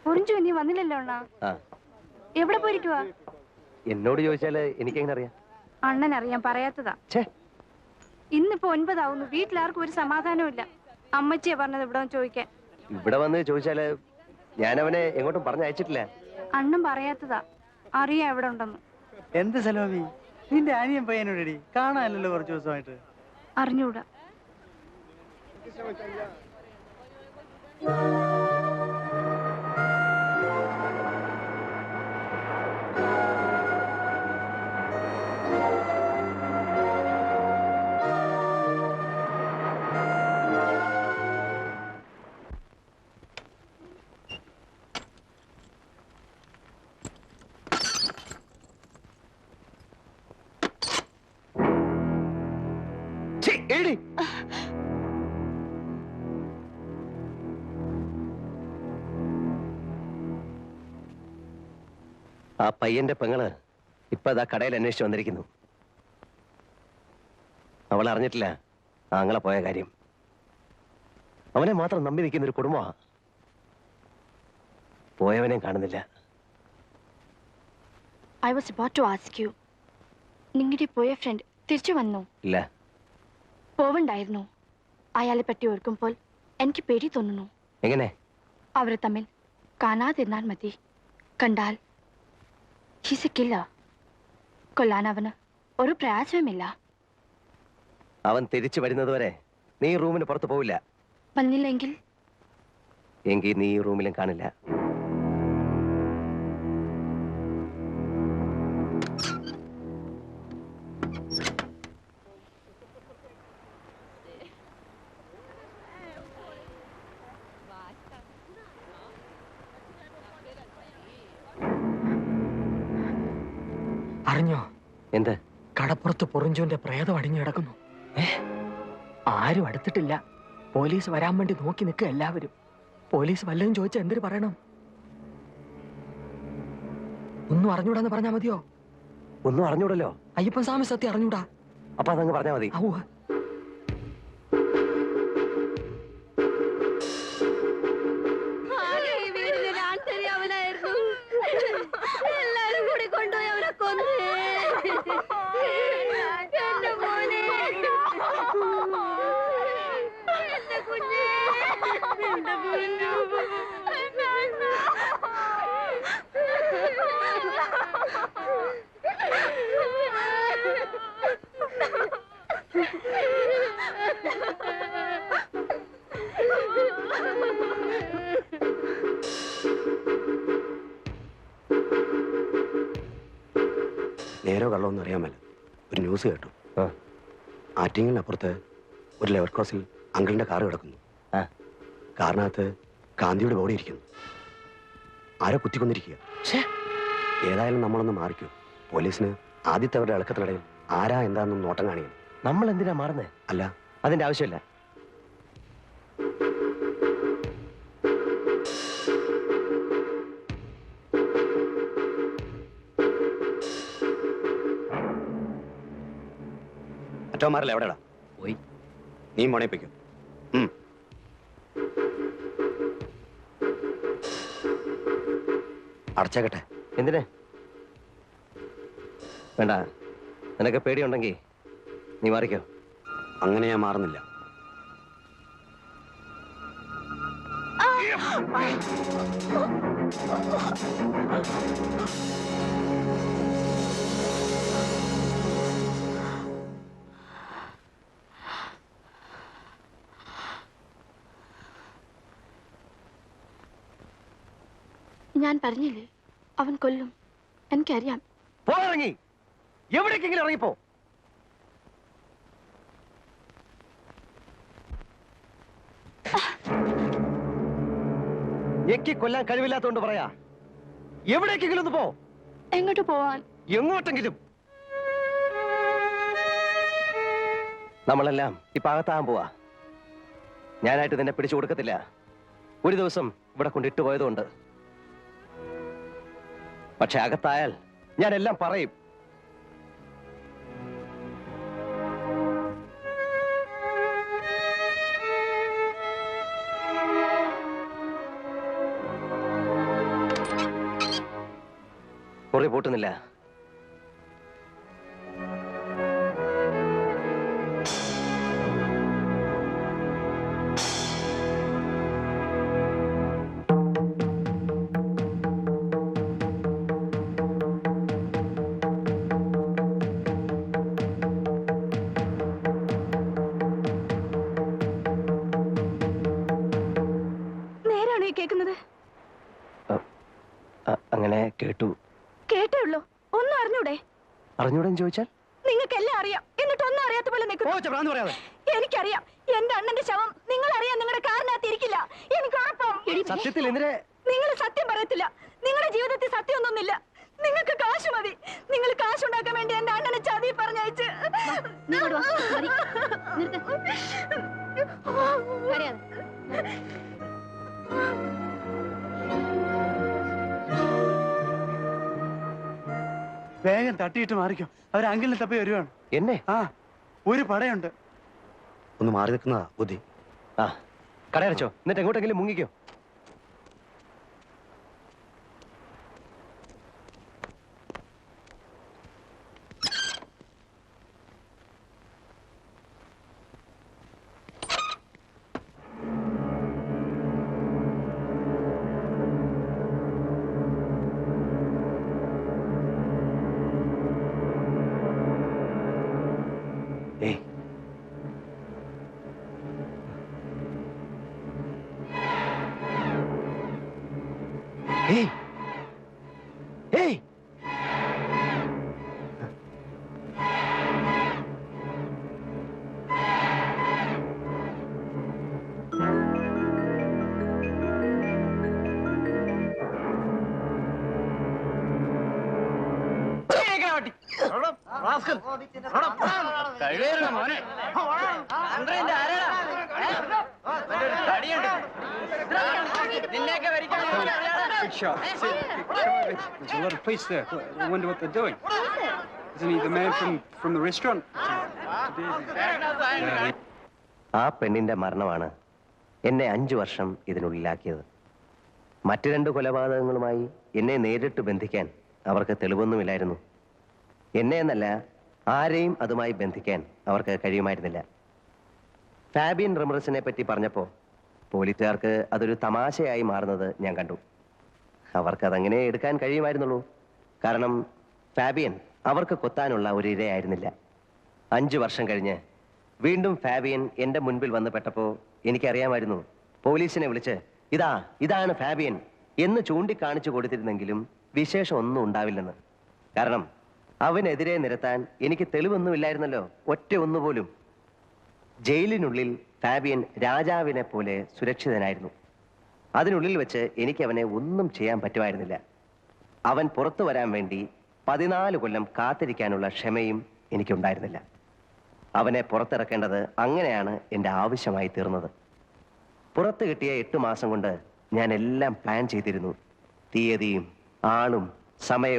പൊറിഞ്ചു നീ വന്നില്ലല്ലോ അണ്ണാ. എവിടെ പോയിരിക്കുവാ? എന്നോട് ചോദിച്ചാല് എനിക്കെങ്ങനെ അറിയാം? അണ്ണൻ അറിയാൻ പറയാത്തതാ. ഇന്നിപ്പോ 9 ആവുന്നു. വീട്ടിലാർക്കും ഒരു സമാധാനവും ഇല്ല. അമ്മച്ചിയാ പറഞ്ഞത് ഇവിടെ ചോദിക്കാൻ. ഇവിടെ വന്ന് ചോദിച്ചാല് ഞാൻ അവനെ എങ്ങോട്ടും പറഞ്ഞയച്ചിട്ടില്ല. അണ്ണൻ പറയാത്തതാ. അറിയാ എവിടെ ഉണ്ടെന്ന്. എന്ത് സലോമി, നിന്റെ അനിയൻ പയ്യനോടി കാണാനല്ലോ കുറച്ച് ദിവസമായിട്ട്? അറിഞ്ഞൂടാ. ആ പയ്യന്റെ പെങ്ങള് ഇപ്പൊ അതാ കടയിൽ അന്വേഷിച്ച് വന്നിരിക്കുന്നു. അവൾ അറിഞ്ഞിട്ടില്ല ആങ്ങളെ പോയ കാര്യം. അവനെ മാത്രം നമ്പി നിൽക്കുന്ന ഒരു കുടുംബമാ. പോയവനെയും കാണുന്നില്ല. I was about to ask you, നിങ്ങളുടെ പോയ ഫ്രണ്ട് തിരിച്ചു വന്നു? ഇല്ല. പോവണ്ടായിരുന്നു. അയാളെ പറ്റി ഓർക്കുമ്പോൾ എനിക്ക് പേടി തോന്നുന്നു. എങ്ങനെ? അവരെ തമ്മിൽ കാണാതിരുന്നാൽ മതി. കണ്ടാൽ he's a killer. കൊല്ലാൻ അവന് ഒരു പ്രയാസവുമില്ല. അവൻ തിരിച്ചു വരുന്നതുവരെ നീ റൂമിന് പുറത്തു പോവില്ല. വന്നില്ലെങ്കിൽ എങ്കിൽ നീ റൂമിലും കാണില്ല. അറിഞ്ഞോ? എന്ത്? കടപ്പുറത്ത് പൊറിഞ്ചോന്റെ പ്രേതം അടിഞ്ഞു കിടക്കുന്നു. ആരും അടുത്തിട്ടില്ല. പോലീസ് വരാൻ വേണ്ടി നോക്കി നിൽക്കുക എല്ലാവരും. പോലീസ് വല്ലതും ചോദിച്ചാൽ എന്തിനു പറയണം? ഒന്നും അറിഞ്ഞൂടാന്ന് പറഞ്ഞാ മതിയോ? ഒന്നും അറിഞ്ഞൂടല്ലോ. അയ്യപ്പൻ സ്വാമി സത്യം അറിഞ്ഞൂടാ. അപ്പൊ അതങ്ങ് പറഞ്ഞാ മതി. എല്ലാരും കൂടി കൊണ്ടുപോയി അവനെ കൊന്നേ. എന്റെ മോനെ, എന്റെ കുഞ്ഞേ, എന്റെ കുഞ്ഞു. നേരോ കള്ളമൊന്നും അറിയാമല്ല. ഒരു ന്യൂസ് കേട്ടു. ആറ്റിങ്ങലിനപ്പുറത്ത് ഒരു ലെവൽ ക്രോസിൽ അങ്കിളിന്റെ കാറ് കിടക്കുന്നു. കാറിനകത്ത് ഗാന്ധിയുടെ ബോഡി ഇരിക്കുന്നു. ആരോ കുത്തിക്കൊന്നിരിക്കുക. ഏതായാലും നമ്മളൊന്ന് മാറിക്കോ. പോലീസിന് ആദ്യത്തെ അവരുടെ ഇളക്കത്തിനിടയിൽ ആരാ എന്താണെന്നും നോട്ടം കാണിക്കണം. നമ്മൾ എന്തിനാ മാറുന്നേ? അല്ല, അതിന്റെ ആവശ്യമില്ല. മറ്റോമാരല്ല എവിടെടാ? പോയി. നീ മോണയിപ്പിക്കും. അടച്ചേക്കട്ടെ. എന്തിനെ? വേണ്ട. നിനക്ക് പേടിയുണ്ടെങ്കിൽ നീ മാറിക്കോ. അങ്ങനെ ഞാൻ മാറുന്നില്ല. ഞാൻ പറഞ്ഞില്ലേ അവൻ കൊല്ലും. എനിക്കറിയാം. പോയിറങ്ങി എവിടേക്കെങ്കിലും ഇറങ്ങിപ്പോ. എക്കി കൊല്ലാൻ കഴിവില്ലാത്തോണ്ട് പറയാ. എവിടേക്കെങ്കിലും ഒന്ന് പോ. എങ്ങോട്ട് പോവാൻ? എങ്ങോട്ടെങ്കിലും. നമ്മളെല്ലാം ഇപ്പൊ അകത്താകാൻ പോവാ. ഞാനായിട്ട് നിന്നെ പിടിച്ചു കൊടുക്കത്തില്ല. ഒരു ദിവസം ഇവിടെ കൊണ്ടിട്ട് പോയതുകൊണ്ട്. പക്ഷെ അകത്തായാൽ ഞാൻ എല്ലാം പറയും. പൂട്ടുന്നില്ല. നേരാണോ ഈ കേൾക്കുന്നത്? അങ്ങനെ കേട്ടു. കേട്ടേ ഉള്ളൂ, ഒന്നും അറിഞ്ഞൂടെ? അറിഞ്ഞൂടെന്ന് ചോദിച്ചാൽ നിങ്ങൾക്കെല്ലാം അറിയാം, എന്നിട്ട് ഒന്നും അറിയാത്ത പോലെ നിൽക്കുന്നു. എനിക്കറിയാം, എന്റെ അണ്ണന്റെ ശവം നിങ്ങൾ അറിയാൻ നിങ്ങളുടെ കാറിനകത്ത് ഇരിക്കില്ല. എനിക്ക് ഉറപ്പാണ്. സത്യത്തിൽ എന്തിനെ? നിങ്ങൾ സത്യം പറയത്തില്ല. നിങ്ങളുടെ ജീവിതത്തിൽ സത്യമൊന്നുമില്ല. നിങ്ങൾക്ക് കാശ് മതി. നിങ്ങൾ കാശുണ്ടാക്കാൻ വേണ്ടി എന്റെ അണ്ണനെ ചതി പറഞ്ഞയച്ച്. വേഗം തട്ടിയിട്ട് മാറിക്കോ, അവർ അങ്കിളിനെ തപ്പി വരുവാണ്. എന്നെ? ആ, ഒരു പടയുണ്ട്. ഒന്ന് മാറി നിൽക്കുന്നതാ ബുദ്ധി. ആ, കടയടച്ചോ, എന്നിട്ട് എങ്ങോട്ടെങ്കിലും മുങ്ങിക്കോ. ഏയ്, ഏയ്, ഏയ്, Big shot. See, there's a lot of police there. I wonder what they're doing. Isn't he the man from the restaurant? ആ പെണ്ണിന്റെ മരണമാണ് എന്നെ 5 വർഷം ഇതിനുള്ളിലാക്കിയത്. മറ്റു 2 കൊലപാതകങ്ങളുമായി എന്നെ നേരിട്ട് ബന്ധിക്കാൻ അവർക്ക് തെളിവൊന്നുമില്ലായിരുന്നു. എന്നെ എന്നല്ല, ആരെയും അതുമായി ബന്ധിക്കാൻ അവർക്ക് കഴിയുമായിരുന്നില്ല. ഫാബിയൻ റമറസിനെ പറ്റി പറഞ്ഞപ്പോൾ പോലീസുകാർക്ക് അതൊരു തമാശയായി മാറുന്നത് ഞാൻ കണ്ടു. അവർക്കതങ്ങനെ എടുക്കാൻ കഴിയുമായിരുന്നുള്ളൂ. കാരണം ഫാബിയൻ അവർക്ക് കൊത്താനുള്ള ഒരു ഇരയായിരുന്നില്ല. 5 വർഷം കഴിഞ്ഞ് വീണ്ടും ഫാബിയൻ എൻ്റെ മുൻപിൽ വന്ന് പെട്ടപ്പോൾ എനിക്കറിയാമായിരുന്നു പോലീസിനെ വിളിച്ച് ഇതാണ് ഫാബിയൻ എന്ന് ചൂണ്ടിക്കാണിച്ചു കൊടുത്തിരുന്നെങ്കിലും വിശേഷം ഒന്നും ഉണ്ടാവില്ലെന്ന്. കാരണം അവനെതിരെ നിരത്താൻ എനിക്ക് തെളിവൊന്നുമില്ലായിരുന്നല്ലോ, ഒറ്റ ഒന്നുപോലും. ജയിലിനുള്ളിൽ ഫാബിയൻ രാജാവിനെ പോലെ സുരക്ഷിതനായിരുന്നു. അതിനുള്ളിൽ വെച്ച് എനിക്ക് അവനെ ഒന്നും ചെയ്യാൻ പറ്റുമായിരുന്നില്ല. അവൻ പുറത്തു വരാൻ വേണ്ടി 14 കൊല്ലം കാത്തിരിക്കാനുള്ള ക്ഷമയും എനിക്കുണ്ടായിരുന്നില്ല. അവനെ പുറത്തിറക്കേണ്ടത് അങ്ങനെയാണ് എൻ്റെ ആവശ്യമായി തീർന്നത്. പുറത്ത് കിട്ടിയ 8 മാസം കൊണ്ട് ഞാൻ എല്ലാം പ്ലാൻ ചെയ്തിരുന്നു. തീയതിയും ആളും സമയവും